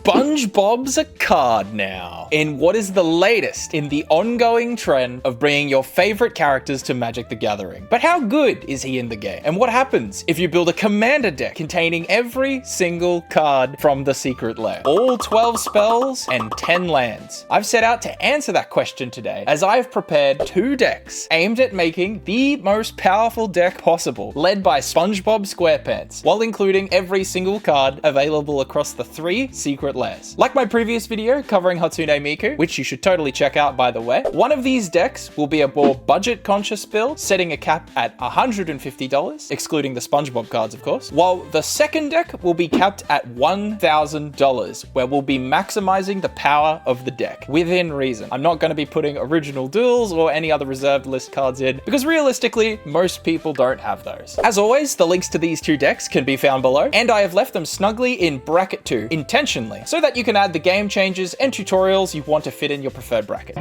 SpongeBob's a card now, in what is the latest in the ongoing trend of bringing your favorite characters to Magic the Gathering. But how good is he in the game? And what happens if you build a commander deck containing every single card from the secret lair? All 12 spells and 10 lands. I've set out to answer that question today, as I've prepared 2 decks aimed at making the most powerful deck possible, led by SpongeBob SquarePants, while including every single card available across the 3 secret lairs. Like my previous video covering Hatsune Miku, which you should totally check out by the way, one of these decks will be a more budget-conscious build, setting a cap at $150, excluding the SpongeBob cards of course, while the second deck will be capped at $1,000, where we'll be maximizing the power of the deck, within reason. I'm not going to be putting original duels or any other reserved list cards in, because realistically, most people don't have those. As always, the links to these 2 decks can be found below, and I have left them snugly in bracket 2, intentionally, so that you can add the game changes and tutorials you want to fit in your preferred bracket.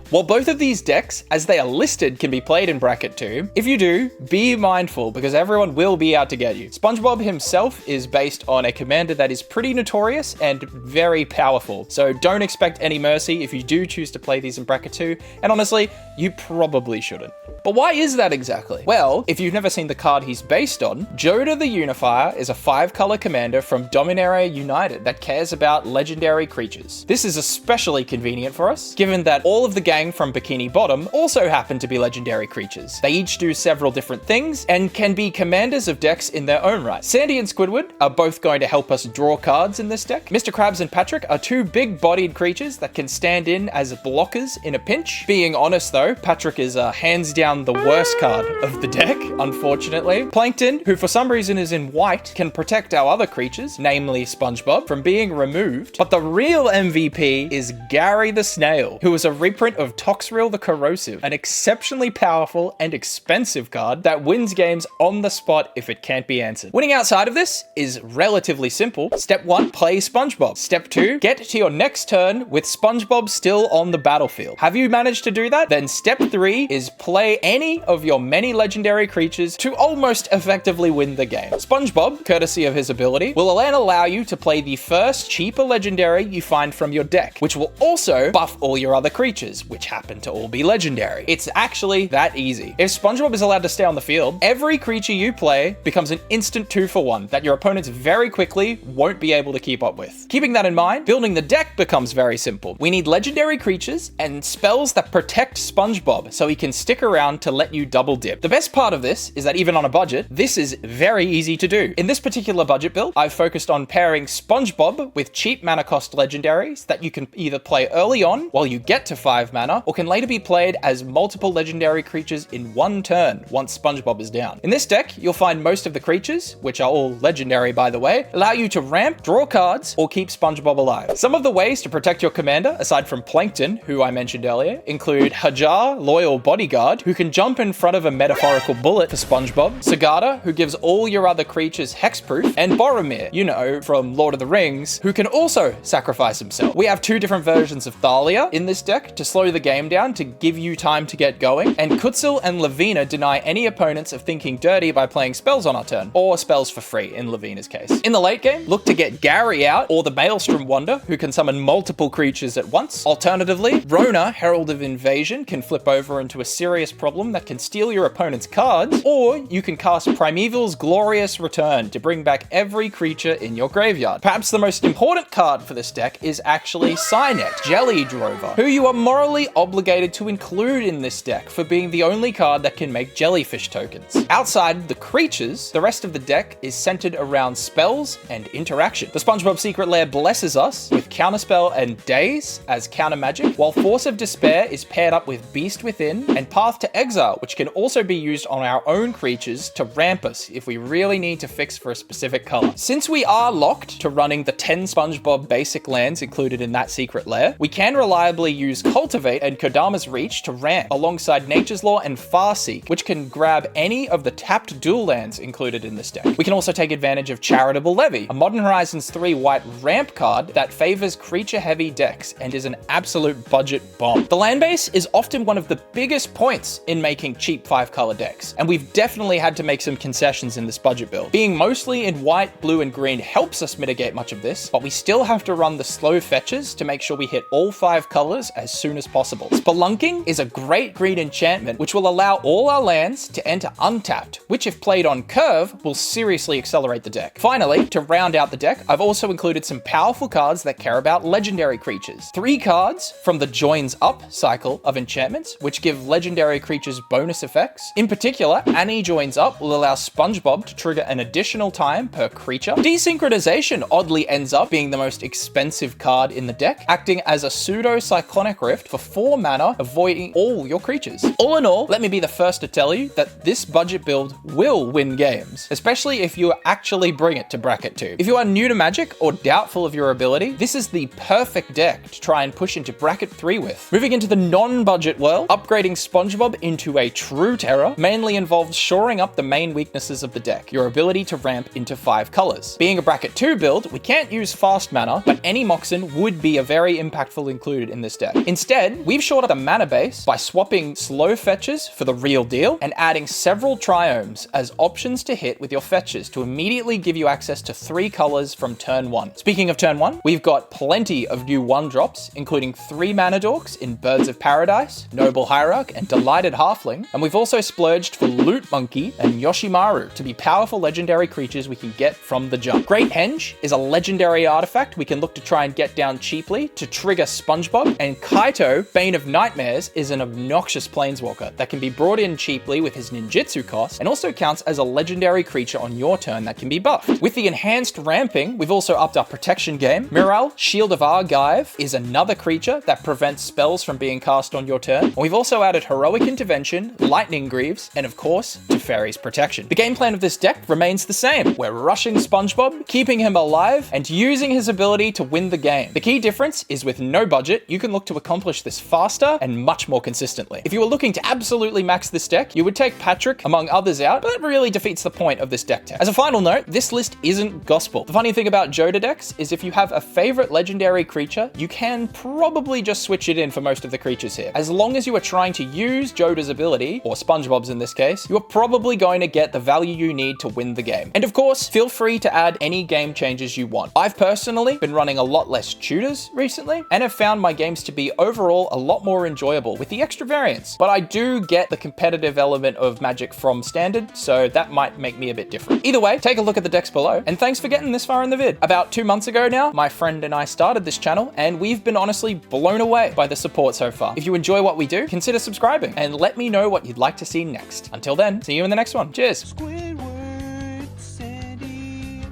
While both of these decks, as they are listed, can be played in bracket 2, if you do, be mindful because everyone will be out to get you. SpongeBob himself is based on a commander that is pretty notorious and very powerful, so don't expect any mercy if you do choose to play these in bracket 2, and honestly, you probably shouldn't. But why is that exactly? Well, if you've never seen the card he's based on, Joda the Unifier is a 5-color commander from Dominaria United that cares about legendary creatures. This is especially convenient for us, given that all of the gang from Bikini Bottom also happen to be legendary creatures. They each do several different things and can be commanders of decks in their own right. Sandy and Squidward are both going to help us draw cards in this deck. Mr.Crabs and Patrick are 2 big-bodied creatures that can stand in as blockers in a pinch. Being honest though, Patrick is hands down the worst card of the deck, unfortunately. Plankton, who for some reason is in white, can protect our other creatures, namely SpongeBob, from being removed. But the real MVP is Gary the Snail, who is a reprint of Toxrill the Corrosive, an exceptionally powerful and expensive card that wins games on the spot if it can't be answered. Winning outside of this is relatively simple. Step 1, play SpongeBob. Step 2, get to your next turn with SpongeBob still on the battlefield. Have you managed to do that? Then step 3 is play any of your many legendary creatures to almost effectively win the game. SpongeBob, courtesy of his ability, will then allow you to play the first cheaper legendary you find from your deck, which will also buff all your other creatures, which happen to all be legendary. It's actually that easy. If SpongeBob is allowed to stay on the field, every creature you play becomes an instant 2-for-1 that your opponents very quickly won't be able to keep up with. Keeping that in mind, building the deck becomes very simple. We need legendary creatures and spells that protect SpongeBob so he can stick around to let you double dip. The best part of this is that even on a budget, this is very easy to do. In this particular budget build, I've focused on pairing SpongeBob with cheap mana cost legendaries that you can either play early on while you get to 5 mana, or can later be played as multiple legendary creatures in one turn once SpongeBob is down. In this deck, you'll find most of the creatures, which are all legendary by the way, allow you to ramp, draw cards, or keep SpongeBob alive. Some of the ways to protect your commander, aside from Plankton, who I mentioned earlier, include Hajar, Loyal Bodyguard, who can jump in front of a metaphorical bullet for SpongeBob, Sagada, who gives all your other creatures hexproof, and Boromir, you know, from Lord of the Rings, who can also sacrifice himself. We have 2 different versions of Thalia in this deck to slow the game down to give you time to get going, and Kutzel and Lavina deny any opponents of thinking dirty by playing spells on our turn, or spells for free in Lavina's case. In the late game, look to get Gary out, or the Maelstrom Wonder, who can summon multiple creatures at once. Alternatively, Rona, Herald of Invasion, can flip over into a serious problem that can steal your opponent's cards, or you can cast Primeval's Glorious Return to bring back every creature in your graveyard. Perhaps the most important card for this deck is actually Cynet, Jelly Drover, who you are morally obligated to include in this deck for being the only card that can make jellyfish tokens. Outside the creatures, the rest of the deck is centered around spells and interaction. The SpongeBob Secret Lair blesses us with Counterspell and Daze as counter magic, while Force of Despair is paired up with Beast Within and Path to Exile, which can also be used on our own creatures to ramp us if we really need to fix for a specific color. Since we are locked to running the 10 SpongeBob basic lands included in that secret lair, we can reliably use Cultivate Elevate and Kodama's Reach to ramp, alongside Nature's Law and Farseek, which can grab any of the tapped dual lands included in this deck. We can also take advantage of Charitable Levy, a Modern Horizons 3 white ramp card that favors creature-heavy decks and is an absolute budget bomb. The land base is often one of the biggest points in making cheap 5-color decks, and we've definitely had to make some concessions in this budget build. Being mostly in white, blue, and green helps us mitigate much of this, but we still have to run the slow fetches to make sure we hit all 5 colors as soon as possible. Spelunking is a great green enchantment which will allow all our lands to enter untapped, which if played on curve will seriously accelerate the deck. Finally, to round out the deck, I've also included some powerful cards that care about legendary creatures. 3 cards from the Joins Up cycle of enchantments, which give legendary creatures bonus effects. In particular, Annie Joins Up will allow Spongebob to trigger an additional time per creature. Desynchronization oddly ends up being the most expensive card in the deck, acting as a pseudo Cyclonic Rift for 4 mana, avoiding all your creatures. All in all, let me be the first to tell you that this budget build will win games, especially if you actually bring it to Bracket 2. If you are new to Magic or doubtful of your ability, this is the perfect deck to try and push into Bracket 3 with. Moving into the non-budget world, upgrading Spongebob into a true terror mainly involves shoring up the main weaknesses of the deck, your ability to ramp into 5 colors. Being a Bracket 2 build, we can't use fast mana, but any Moxen would be a very impactful included in this deck. Instead, we've shored up the mana base by swapping slow fetches for the real deal and adding several triomes as options to hit with your fetches to immediately give you access to 3 colors from turn 1. Speaking of turn 1, we've got plenty of new 1-drops, including 3 mana dorks in Birds of Paradise, Noble Hierarch, and Delighted Halfling, and we've also splurged for Loot Monkey and Yoshimaru to be powerful legendary creatures we can get from the jump. Great Henge is a legendary artifact we can look to try and get down cheaply to trigger Spongebob, and Kaito, Bane of Nightmares, is an obnoxious planeswalker that can be brought in cheaply with his ninjutsu cost and also counts as a legendary creature on your turn that can be buffed. With the enhanced ramping, we've also upped our protection game. Miral, Shield of Argive, is another creature that prevents spells from being cast on your turn. And we've also added Heroic Intervention, Lightning Greaves, and of course, Teferi's Protection. The game plan of this deck remains the same. We're rushing Spongebob, keeping him alive, and using his ability to win the game. The key difference is with no budget, you can look to accomplish this faster and much more consistently. If you were looking to absolutely max this deck, you would take Patrick, among others, out, but that really defeats the point of this deck tech. As a final note, this list isn't gospel. The funny thing about Joda decks is if you have a favorite legendary creature, you can probably just switch it in for most of the creatures here. As long as you are trying to use Joda's ability, or Spongebob's in this case, you are probably going to get the value you need to win the game. And of course, feel free to add any game changes you want. I've personally been running a lot less tutors recently, and have found my games to be overall a lot more enjoyable with the extra variance. But I do get the competitive element of Magic from Standard, so that might make me a bit different. Either way, take a look at the decks below, and thanks for getting this far in the vid. About 2 months ago now, my friend and I started this channel, and we've been honestly blown away by the support so far. If you enjoy what we do, consider subscribing, and let me know what you'd like to see next. Until then, see you in the next one. Cheers! Squidward, Sandy,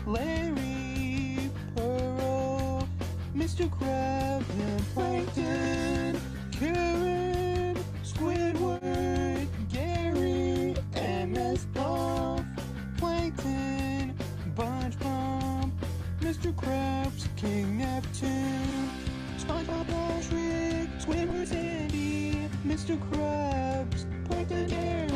Larry, Pearl, Mr. Crabs and Plankton, Karen, Squidward, Gary, MS Puff, Plankton, Bunch Bump, Mr. Crabs, King Neptune, Spongebob, Patrick, Squidward, Sandy, Mr. Crabs, Plankton, Gary.